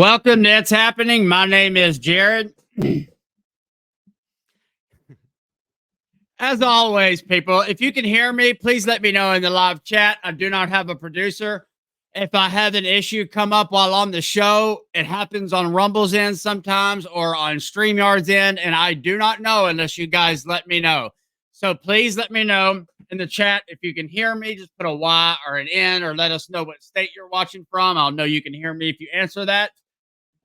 Welcome to It's Happening. My name is Jared. As always, people, if you can hear me, please let me know in the live chat. I do not have a producer. If I have an issue come up while on the show, it happens on Rumble's end sometimes or on StreamYard's end, and I do not know unless you guys let me know. So please let me know in the chat if you can hear me. Just put a Y or an N or let us know what state you're watching from. I'll know you can hear me if you answer that.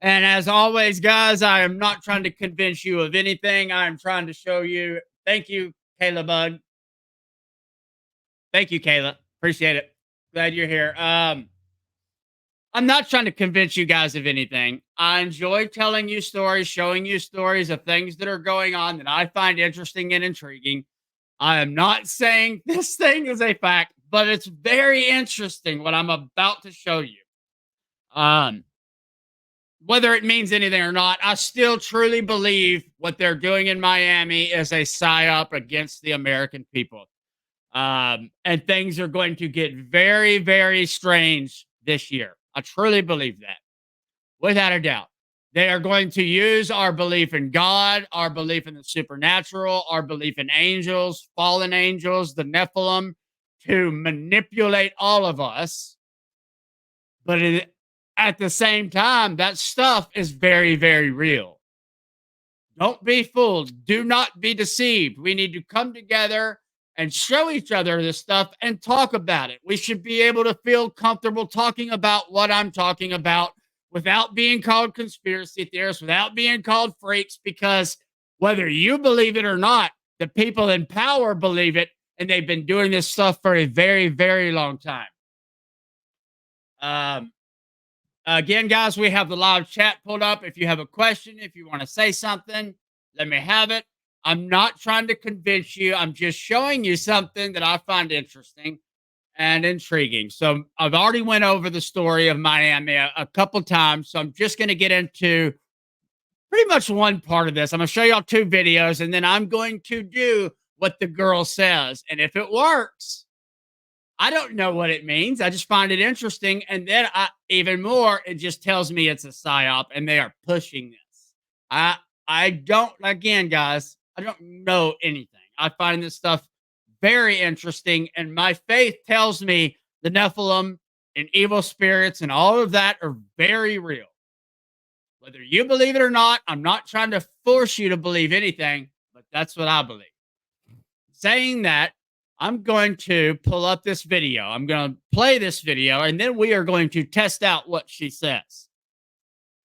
And as always, guys, I am not trying to convince you of anything. I am trying to show you. Thank you, Kayla Bud. Thank you, Kayla. Appreciate it. Glad you're here. I'm not trying to convince you guys of anything. I enjoy telling you stories, showing you stories of things that are going on that I find interesting and intriguing. I am not saying this thing is a fact, but it's very interesting what I'm about to show you. Whether it means anything or not, I still truly believe what they're doing in Miami is a psyop against the American people. And things are going to get very, very strange this year. I truly believe that, without a doubt. They are going to use our belief in God, our belief in the supernatural, our belief in angels, fallen angels, the Nephilim, to manipulate all of us. But at the same time, that stuff is very, very real. Don't be fooled. Do not be deceived. We need to come together and show each other this stuff and talk about it. We should be able to feel comfortable talking about what I'm talking about without being called conspiracy theorists, without being called freaks, because whether you believe it or not, the people in power believe it, and they've been doing this stuff for a very, very long time. Again, guys, we have the live chat pulled up. If you have a question, if you want to say something, let me have it. I'm not trying to convince you. I'm just showing you something that I find interesting and intriguing. So I've already went over the story of Miami a couple times. So I'm just going to get into pretty much one part of this. I'm going to show y'all two videos, and then I'm going to do what the girl says. And if it works, I don't know what it means. I just find it interesting. And then even more, it just tells me it's a psyop and they are pushing this. I don't, again, guys, I don't know anything. I find this stuff very interesting. And my faith tells me the Nephilim and evil spirits and all of that are very real. Whether you believe it or not, I'm not trying to force you to believe anything, but that's what I believe. Saying that, I'm going to pull up this video. I'm going to play this video, and then we are going to test out what she says.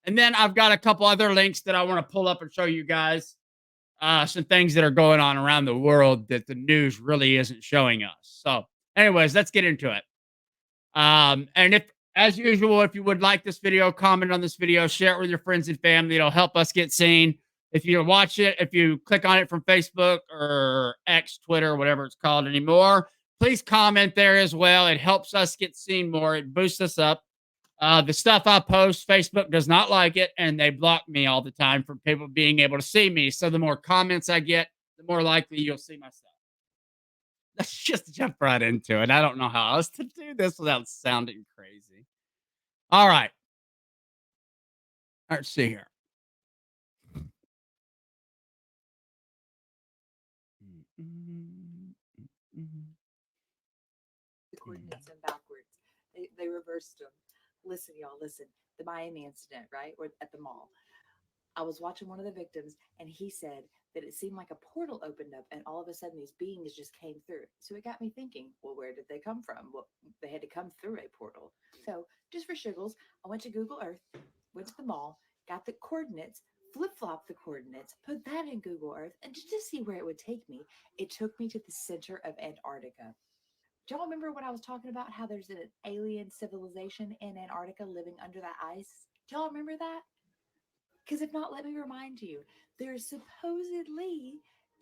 And then I've got a couple other links that I want to pull up and show you guys some things that are going on around the world that the news really isn't showing us. So, anyways, let's get into it. And if, as usual, if you would like this video, comment on this video, share it with your friends and family. It'll help us get seen. If you watch it, if you click on it from Facebook or X, Twitter, whatever it's called anymore, please comment there as well. It helps us get seen more. It boosts us up. The stuff I post, Facebook does not like it, and they block me all the time from people being able to see me. So the more comments I get, the more likely you'll see my stuff. Let's just jump right into it. I don't know how else to do this without sounding crazy. All right. Let's see here. The coordinates and backwards. They reversed them. Listen, y'all, listen. The Miami incident, right? Or at the mall. I was watching one of the victims, and he said that it seemed like a portal opened up, and all of a sudden these beings just came through. So it got me thinking, well, where did they come from? Well, they had to come through a portal. So just for shiggles, I went to Google Earth, went to the mall, got the coordinates, flip flopped the coordinates, put that in Google Earth, and just to see where it would take me, it took me to the center of Antarctica. Do y'all remember when I was talking about how there's an alien civilization in Antarctica living under that ice? Do y'all remember that? Because if not, let me remind you, there's supposedly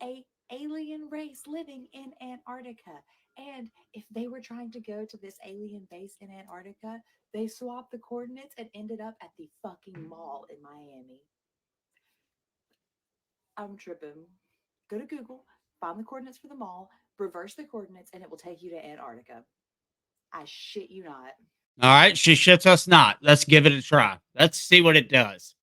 a alien race living in Antarctica. And if they were trying to go to this alien base in Antarctica, they swapped the coordinates and ended up at the fucking mall in Miami. I'm tripping. Go to Google, find the coordinates for the mall, reverse the coordinates, and it will take you to Antarctica. I shit you not. All right, she shits us not. Let's give it a try. Let's see what it does.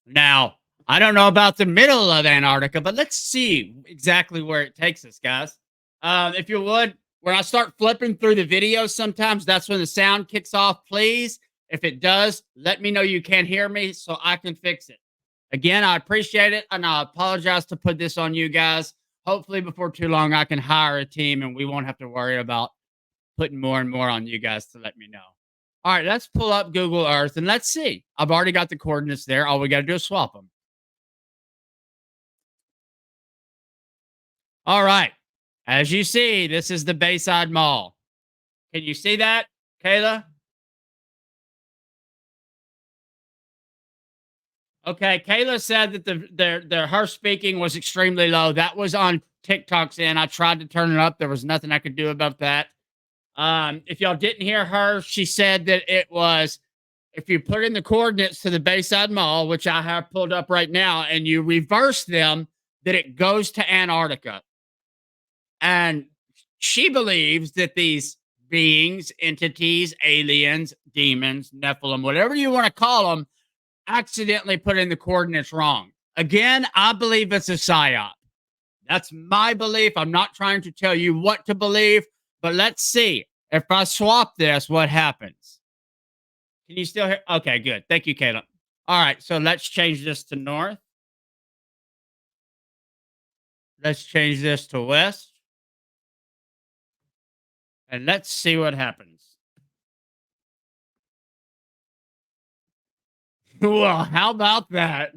Now, I don't know about the middle of Antarctica, but let's see exactly where it takes us, guys. If you would, when I start flipping through the video, sometimes that's when the sound kicks off. Please, if it does, let me know you can't hear me so I can fix it. Again, I appreciate it, and I apologize to put this on you guys. Hopefully, before too long, I can hire a team and we won't have to worry about putting more and more on you guys to let me know. All right, let's pull up Google Earth and let's see. I've already got the coordinates there. All we got to do is swap them. All right. As you see, this is the Bayside Mall. Can you see that, Kayla? Okay, Kayla said that their her speaking was extremely low. That was on TikTok's end. I tried to turn it up. There was nothing I could do about that. If y'all didn't hear her, she said that it was if you put in the coordinates to the Bayside Mall, which I have pulled up right now, and you reverse them, that it goes to Antarctica. And she believes that these beings, entities, aliens, demons, Nephilim, whatever you want to call them, accidentally put in the coordinates wrong. Again, I believe it's a psyop. That's my belief. I'm not trying to tell you what to believe, but let's see. If I swap this, what happens? Can you still hear? Okay, good. Thank you, Caleb. All right, so let's change this to north. Let's change this to west. And let's see what happens. Well, how about that?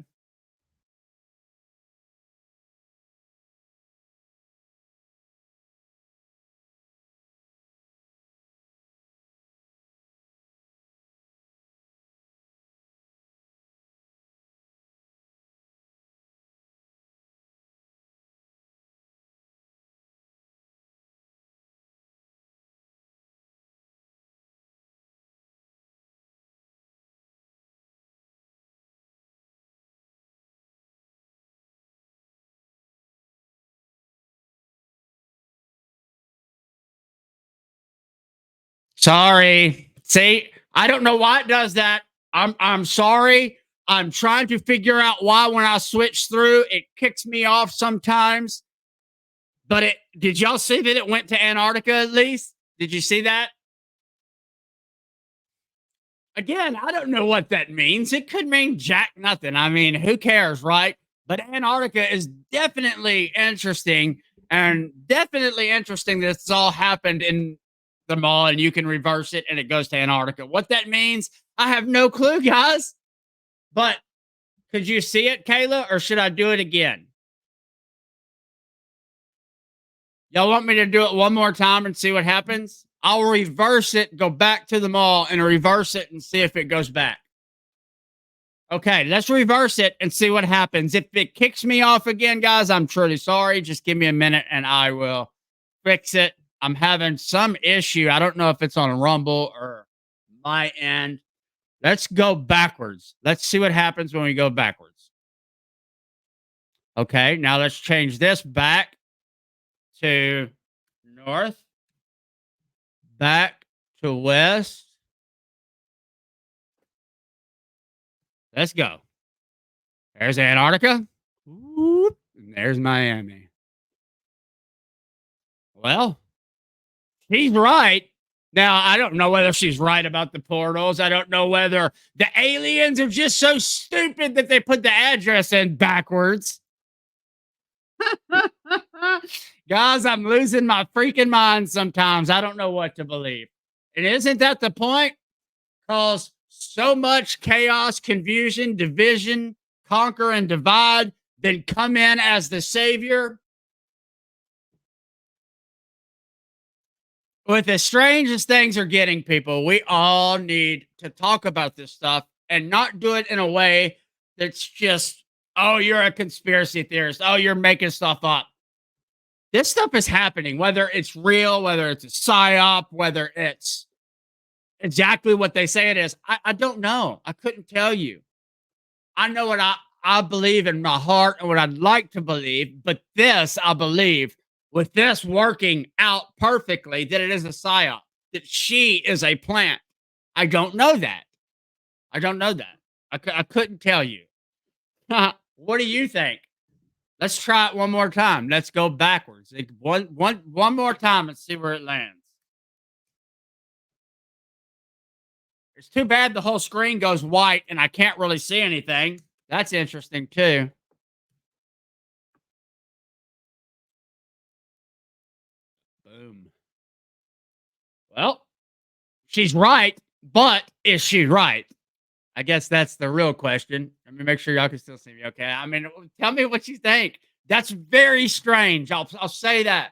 Sorry. See, I don't know why it does that. I'm sorry. I'm trying to figure out why when I switch through, it kicks me off sometimes. But it did y'all see that it went to Antarctica at least? Did you see that? Again, I don't know what that means. It could mean jack nothing. I mean, who cares, right? But Antarctica is definitely interesting and definitely interesting that it's all happened in the mall and you can reverse it and it goes to Antarctica. What that means, I have no clue, guys. But could you see it, Kayla, or should I do it again? Y'all want me to do it one more time and see what happens? I'll reverse it, go back to the mall and reverse it and see if it goes back. Okay, let's reverse it and see what happens. If it kicks me off again, guys, I'm truly sorry. Just give me a minute and I will fix it. I'm having some issue. I don't know if it's on Rumble or my end. Let's go backwards. Let's see what happens when we go backwards. Okay, now let's change this back to north, back to west. Let's go. There's Antarctica. Whoop, and there's Miami. Well, she's right. Now, I don't know whether she's right about the portals. I don't know whether the aliens are just so stupid that they put the address in backwards. Guys, I'm losing my freaking mind sometimes. I don't know what to believe. And isn't that the point? Because so much chaos, confusion, division, conquer and divide, then come in as the savior. With the strangest things are getting, people, we all need to talk about this stuff and not do it in a way that's just, oh, you're a conspiracy theorist. Oh, you're making stuff up. This stuff is happening, whether it's real, whether it's a psyop, whether it's exactly what they say it is. I don't know. I couldn't tell you. I know what I believe in my heart and what I'd like to believe, but this, I believe, with this working out perfectly, that it is a psyop. that she is a plant. I don't know that. I don't know that. I couldn't tell you. What do you think? Let's try it one more time. Let's go backwards. One more time and see where it lands. It's too bad the whole screen goes white and I can't really see anything. That's interesting too. Boom. Well, she's right, but is she right? I guess that's the real question. Let me make sure y'all can still see me. Okay. I mean, tell me what you think. That's very strange. I'll say that.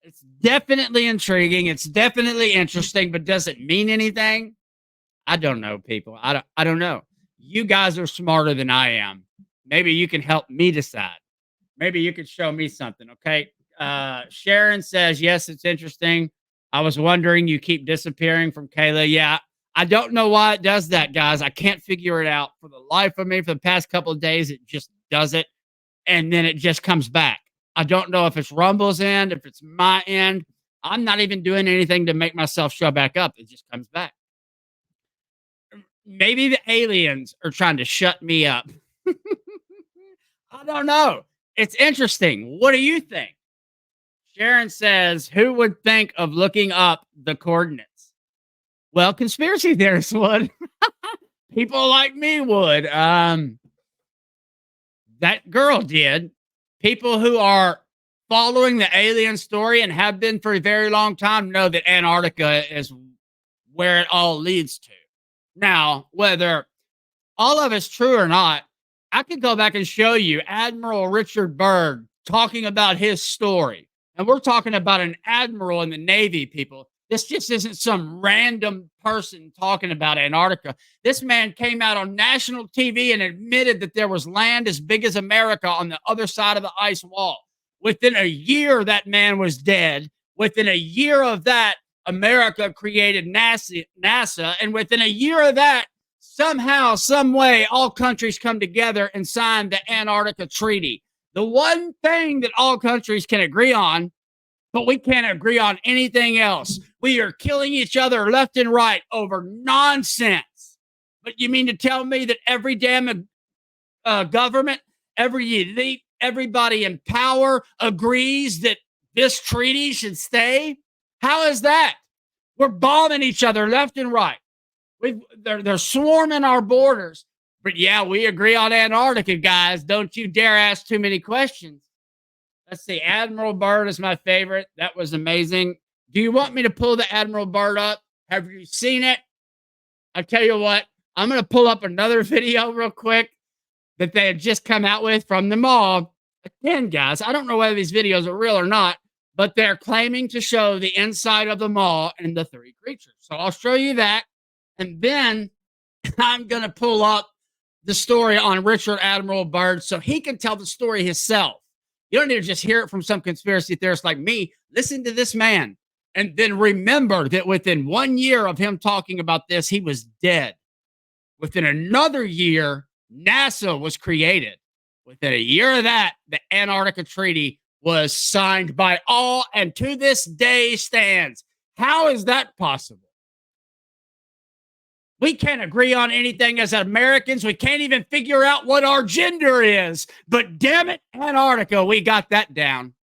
It's definitely intriguing. It's definitely interesting, but does it mean anything? I don't know, people. I don't know. You guys are smarter than I am. Maybe you can help me decide. Maybe you could show me something. Okay. Sharon says, yes, it's interesting. I was wondering, you keep disappearing from Kayla. Yeah. I don't know why it does that, guys. I can't figure it out for the life of me. For the past couple of days, it just does it. And then it just comes back. I don't know if it's Rumble's end, if it's my end. I'm not even doing anything to make myself show back up. It just comes back. Maybe the aliens are trying to shut me up. I don't know. It's interesting. What do you think? Sharon says, who would think of looking up the coordinates? Well, conspiracy theorists would. People like me would. That girl did. People who are following the alien story and have been for a very long time know that Antarctica is where it all leads to. Now, whether all of it's true or not, I could go back and show you Admiral Richard Byrd talking about his story. And we're talking about an admiral in the Navy, people. This just isn't some random person talking about Antarctica. This man came out on national TV and admitted that there was land as big as America on the other side of the ice wall. Within a year, that man was dead. Within a year of that, America created NASA. And within a year of that, somehow, some way, all countries come together and sign the Antarctica Treaty. The one thing that all countries can agree on, but we can't agree on anything else. We are killing each other left and right over nonsense. But you mean to tell me that every damn government, every elite, everybody in power agrees that this treaty should stay? How is that? We're bombing each other left and right. They're swarming our borders. But yeah, we agree on Antarctica, guys. Don't you dare ask too many questions. Let's see. Admiral Byrd is my favorite. That was amazing. Do you want me to pull the Admiral Byrd up? Have you seen it? I'll tell you what. I'm going to pull up another video real quick that they had just come out with from the mall. Again, guys, I don't know whether these videos are real or not, but they're claiming to show the inside of the mall and the three creatures. So I'll show you that. And then I'm going to pull up the story on Richard Admiral Byrd so he can tell the story himself. You don't need to just hear it from some conspiracy theorist like me. Listen to this man. And then remember that within 1 year of him talking about this, he was dead. Within another year, NASA was created. Within a year of that, the Antarctica Treaty was signed by all and to this day stands. How is that possible? We can't agree on anything as Americans. We can't even figure out what our gender is. But damn it, Antarctica, we got that down.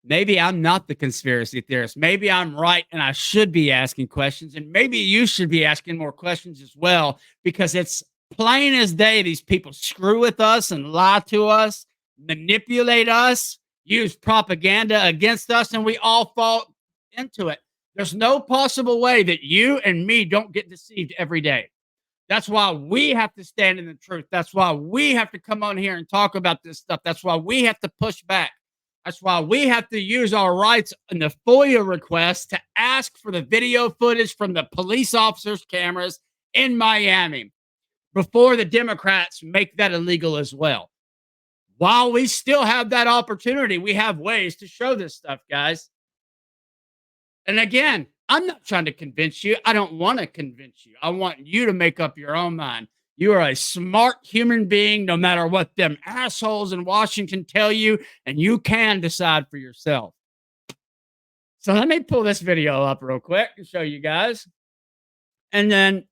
Maybe I'm not the conspiracy theorist. Maybe I'm right and I should be asking questions. And maybe you should be asking more questions as well, because it's plain as day. These people screw with us and lie to us, manipulate us, use propaganda against us, and we all fall into it. There's no possible way that you and me don't get deceived every day. That's why we have to stand in the truth. That's why we have to come on here and talk about this stuff. That's why we have to push back. That's why we have to use our rights in the FOIA request to ask for the video footage from the police officers' cameras in Miami before the Democrats make that illegal as well. While we still have that opportunity, we have ways to show this stuff, guys. And again, I'm not trying to convince you. I don't want to convince you. I want you to make up your own mind. You are a smart human being, no matter what them assholes in Washington tell you, and you can decide for yourself. So let me pull this video up real quick and show you guys. And then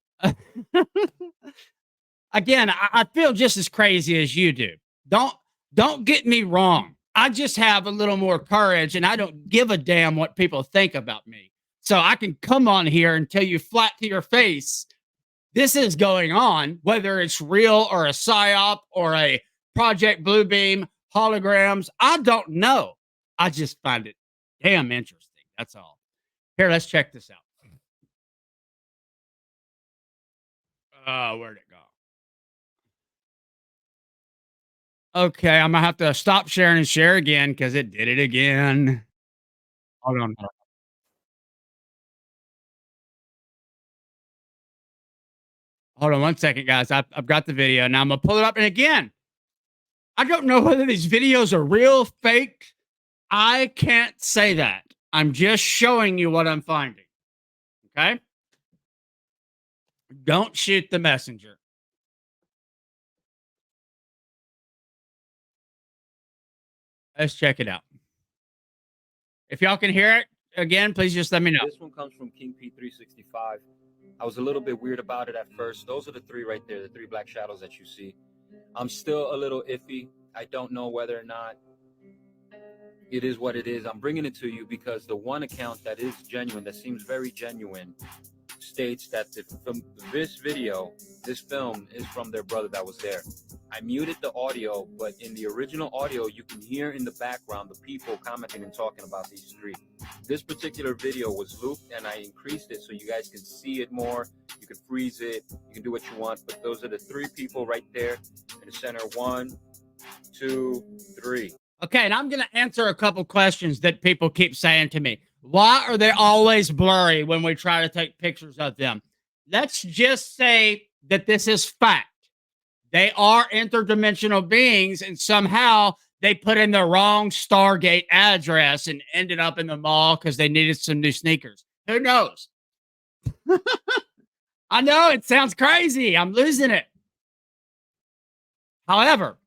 again, I feel just as crazy as you do. Don't get me wrong. I just have a little more courage and I don't give a damn what people think about me. So I can come on here and tell you flat to your face, this is going on, whether it's real or a psyop or a Project Bluebeam, holograms. I don't know. I just find it damn interesting. That's all. Here, let's check this out. Where'd it go? Okay, I'm gonna have to stop sharing and share again because it did it again. Hold on. Hold on 1 second, guys. I've got the video. Now I'm gonna pull it up. And again, I don't know whether these videos are real, fake. I can't say that. I'm just showing you what I'm finding. Okay? Don't shoot the messenger. Let's check it out. If y'all can hear it again, please just let me know. This one comes from King P365. I was a little bit weird about it at first. Those are the three right there, the three black shadows that you see. I'm still a little iffy. I don't know whether or not it is what it is. I'm bringing it to you because the one account that is genuine, that seems very genuine, states that this film is from their brother that was there. I muted the audio, but in the original audio, you can hear in the background the people commenting and talking about these three. This particular video was looped and I increased it so you guys can see it more. You can freeze it, you can do what you want, but those are the three people right there in the center. 1, 2, 3. Okay, and I'm going to answer a couple questions that people keep saying to me. Why are they always blurry when we try to take pictures of them? Let's just say that this is fact. They are interdimensional beings, and somehow they put in the wrong Stargate address and ended up in the mall because they needed some new sneakers. Who knows? I know it sounds crazy. I'm losing it. However,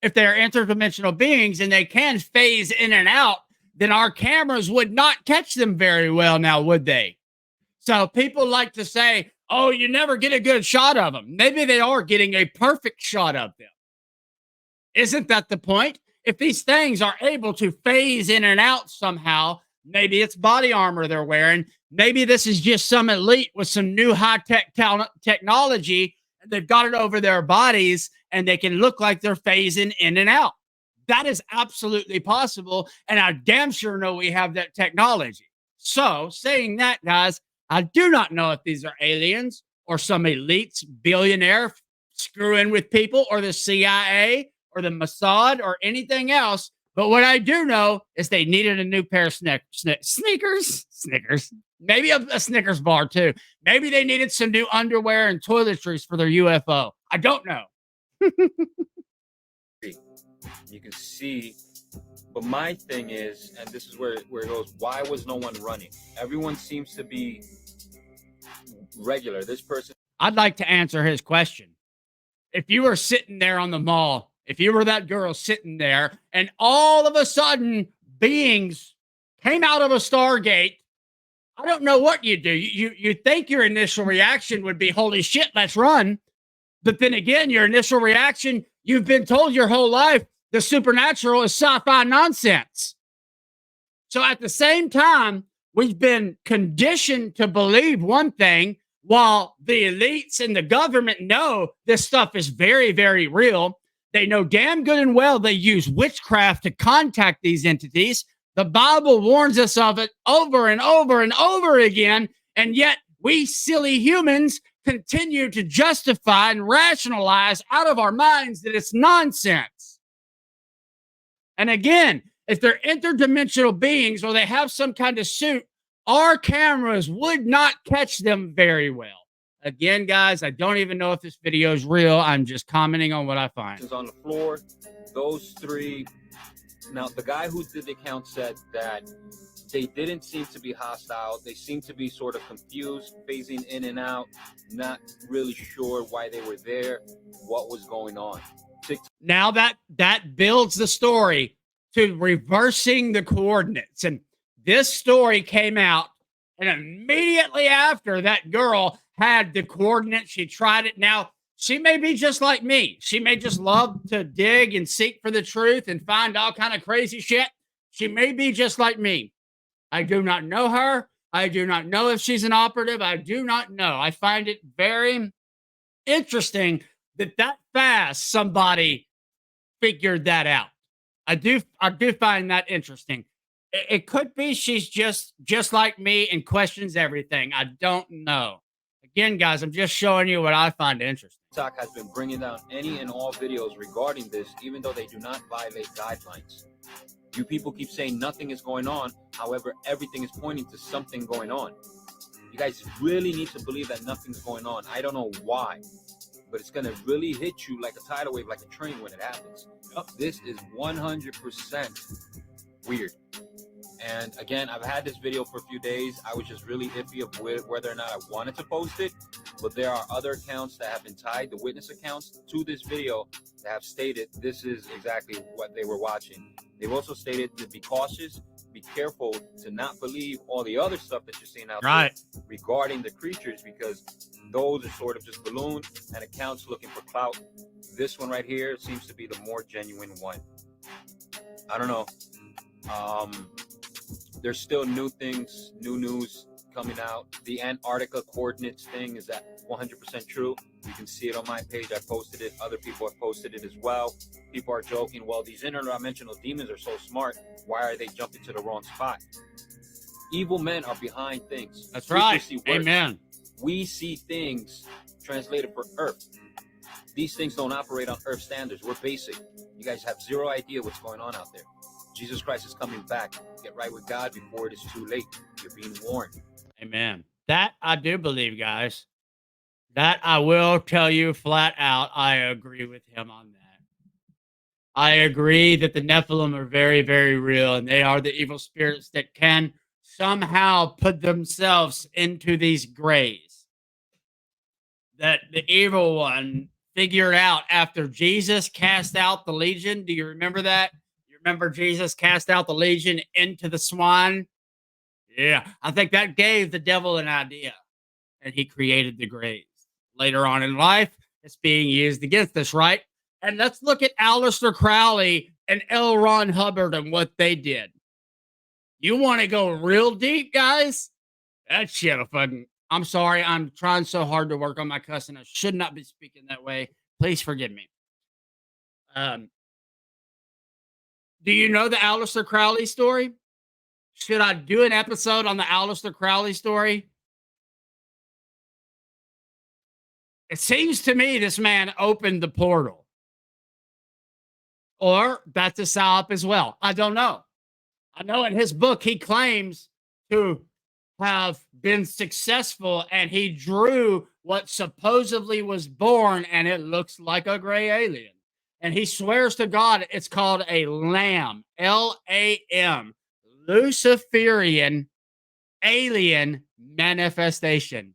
if they're interdimensional beings and they can phase in and out, then our cameras would not catch them very well now, would they? So people like to say, oh, you never get a good shot of them. Maybe they are getting a perfect shot of them. Isn't that the point? If these things are able to phase in and out somehow, maybe it's body armor they're wearing. Maybe this is just some elite with some new high-tech technology. And they've got it over their bodies and they can look like they're phasing in and out. That is absolutely possible. And I damn sure know we have that technology. So saying that, guys, I do not know if these are aliens or some elites, billionaire screwing with people or the CIA or the Mossad or anything else. But what I do know is they needed a new pair of sneakers, maybe a Snickers bar too. Maybe they needed some new underwear and toiletries for their UFO. I don't know. You can see, but my thing is, and this is where it goes, why was no one running? Everyone seems to be regular. This person. I'd like to answer his question. If you were sitting there on the mall, if you were that girl sitting there and all of a sudden beings came out of a Stargate, I don't know what you'd do. You think your initial reaction would be, holy shit, let's run. But then again, your initial reaction, you've been told your whole life the supernatural is sci-fi nonsense. So at the same time, we've been conditioned to believe one thing while the elites and the government know this stuff is very, very real. They know damn good and well they use witchcraft to contact these entities. The Bible warns us of it over and over and over again. And yet we silly humans continue to justify and rationalize out of our minds that it's nonsense. And again, if they're interdimensional beings or they have some kind of suit, our cameras would not catch them very well. Again, guys, I don't even know if this video is real. I'm just commenting on what I find. On the floor, those three. Now, the guy who did the account said that they didn't seem to be hostile. They seemed to be sort of confused, phasing in and out, not really sure why they were there, what was going on. Now that builds the story to reversing the coordinates. And This story came out, and immediately after, that girl had the coordinates. She tried it. Now, she may be just like me. She may just love to dig and seek for the truth and find all kind of crazy shit. She may be just like me. I do not know her. I do not know if she's an operative. I do not know. I find it very interesting that fast somebody figured that out. I do find that interesting. It could be she's just like me and questions everything. I don't know. Again, guys, I'm just showing you what I find interesting. TikTok has been bringing down any and all videos regarding this, even though they do not violate guidelines. You people keep saying nothing is going on. However, everything is pointing to something going on. You guys really need to believe that nothing's going on. I don't know why, but it's going to really hit you like a tidal wave, like a train when it happens. This is 100% weird. And again, I've had this video for a few days. I was just really iffy of whether or not I wanted to post it. But there are other accounts that have been tied, the witness accounts, to this video that have stated this is exactly what they were watching. They've also stated to be cautious, be careful to not believe all the other stuff that you're seeing out there regarding the creatures, because those are sort of just balloons and accounts looking for clout. This one right here seems to be the more genuine one. I don't know. There's still new things, new news coming out. The Antarctica coordinates thing, is that 100% true? You can see it on my page. I posted it. Other people have posted it as well. People are joking, well, these interdimensional demons are so smart. Why are they jumping to the wrong spot? Evil men are behind things. That's right. Works. Amen. We see things translated for Earth. These things don't operate on Earth standards. We're basic. You guys have zero idea what's going on out there. Jesus Christ is coming back. Get right with God before it is too late. You're being warned. Amen. That I do believe, guys. That I will tell you flat out. I agree with him on that. I agree that the Nephilim are very, very real, and they are the evil spirits that can somehow put themselves into these grays. That the evil one figured out after Jesus cast out the legion. Do you remember that? You remember Jesus cast out the legion into the swine? Yeah, I think that gave the devil an idea, and he created the grays. Later on in life, it's being used against us, right? And let's look at Aleister Crowley and L. Ron Hubbard and what they did. You want to go real deep, guys? That shit will fucking... I'm sorry, I'm trying so hard to work on my cussing. I should not be speaking that way. Please forgive me. Do you know the Aleister Crowley story? Should I do an episode on the Aleister Crowley story? It seems to me this man opened the portal. Or that's a psyop as well. I don't know. I know in his book he claims to have been successful, and he drew what supposedly was born, and it looks like a gray alien. And he swears to God it's called a lamb, L-A-M, Luciferian alien manifestation.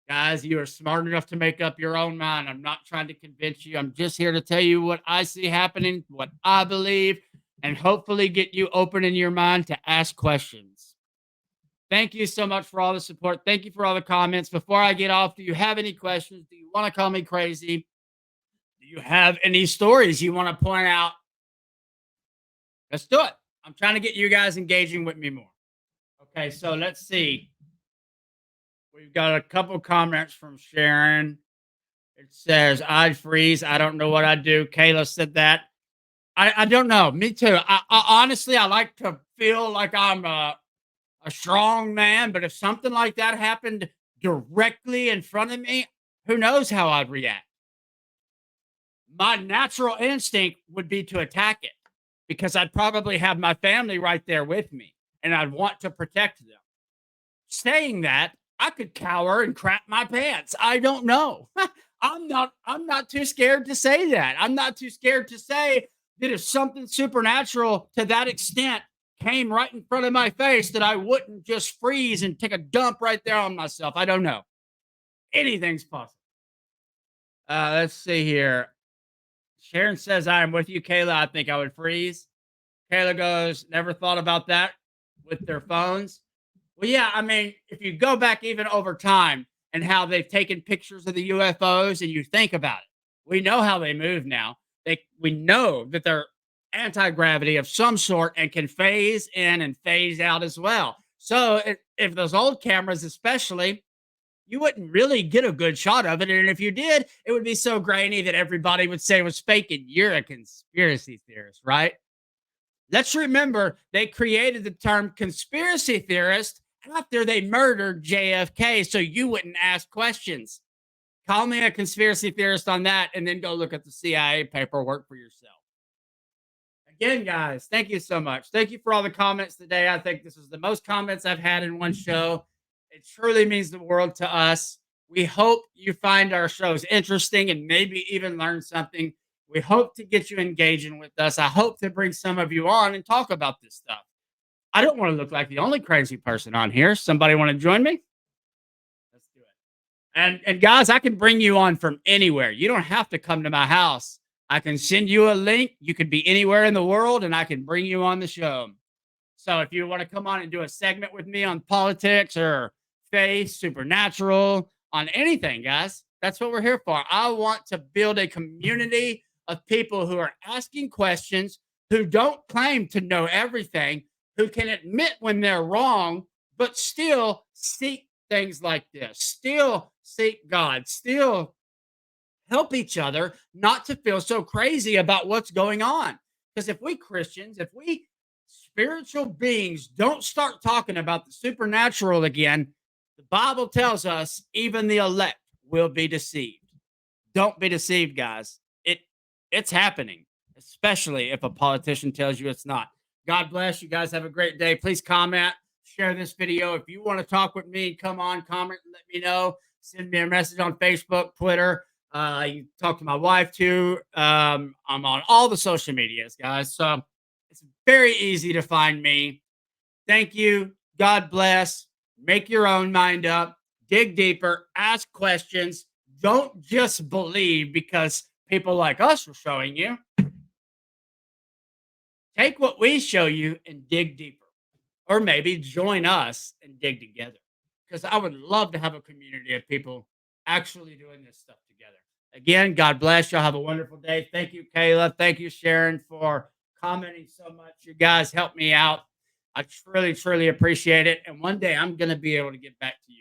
Guys, you are smart enough to make up your own mind. I'm not trying to convince you. I'm just here to tell you what I see happening, what I believe, and hopefully get you open in your mind to ask questions. Thank you so much for all the support. Thank you for all the comments. Before I get off, do you have any questions? Do you want to call me crazy? Do you have any stories you want to point out? Let's do it. I'm trying to get you guys engaging with me more. Okay, so let's see. We've got a couple comments from Sharon. It says, I'd freeze. I don't know what I'd do. Kayla said that. I don't know. Me too. I honestly, I like to feel like I'm a strong man, but if something like that happened directly in front of me, who knows how I'd react? My natural instinct would be to attack it, because I'd probably have my family right there with me, and I'd want to protect them. Saying that, I could cower and crap my pants. I don't know. I'm not too scared to say that. I'm not too scared to say that if something supernatural to that extent came right in front of my face, that I wouldn't just freeze and take a dump right there on myself. I don't know. Anything's possible. Let's see here. Sharon says, I am with you, Kayla. I think I would freeze. Kayla goes, never thought about that with their phones. Well, yeah, I mean, if you go back even over time and how they've taken pictures of the UFOs and you think about it, we know how they move now. We know that they're anti-gravity of some sort and can phase in and phase out as well. So if those old cameras, especially, you wouldn't really get a good shot of it. And if you did, it would be so grainy that everybody would say it was fake and you're a conspiracy theorist, right? Let's remember they created the term conspiracy theorist after they murdered JFK, so you wouldn't ask questions. Call me a conspiracy theorist on that, and then go look at the CIA paperwork for yourself. Again, guys, thank you so much. Thank you for all the comments today. I think this is the most comments I've had in one show. It truly means the world to us. We hope you find our shows interesting and maybe even learn something. We hope to get you engaging with us. I hope to bring some of you on and talk about this stuff. I don't want to look like the only crazy person on here. Somebody want to join me? Let's do it. And guys, I can bring you on from anywhere. You don't have to come to my house. I can send you a link. You could be anywhere in the world and I can bring you on the show. So if you want to come on and do a segment with me on politics or faith, supernatural, on anything, guys, that's what we're here for. I want to build a community of people who are asking questions, who don't claim to know everything, who can admit when they're wrong, but still seek things like this, still seek God, still help each other not to feel so crazy about what's going on. Because if we Christians, if we spiritual beings don't start talking about the supernatural again, the Bible tells us even the elect will be deceived. Don't be deceived, guys. It's happening, especially if a politician tells you it's not. God bless you guys. Have a great day. Please comment, share this video. If you want to talk with me, come on, comment, and let me know. Send me a message on Facebook, Twitter. You talk to my wife too. I'm on all the social medias, guys. So it's very easy to find me. Thank you. God bless. Make your own mind up. Dig deeper. Ask questions. Don't just believe because people like us are showing you. Take what we show you and dig deeper. Or maybe join us and dig together. Because I would love to have a community of people actually doing this stuff together. Again, God bless. Y'all have a wonderful day. Thank you, Kayla. Thank you, Sharon, for commenting so much. You guys help me out. I truly, truly appreciate it. And one day I'm going to be able to get back to you.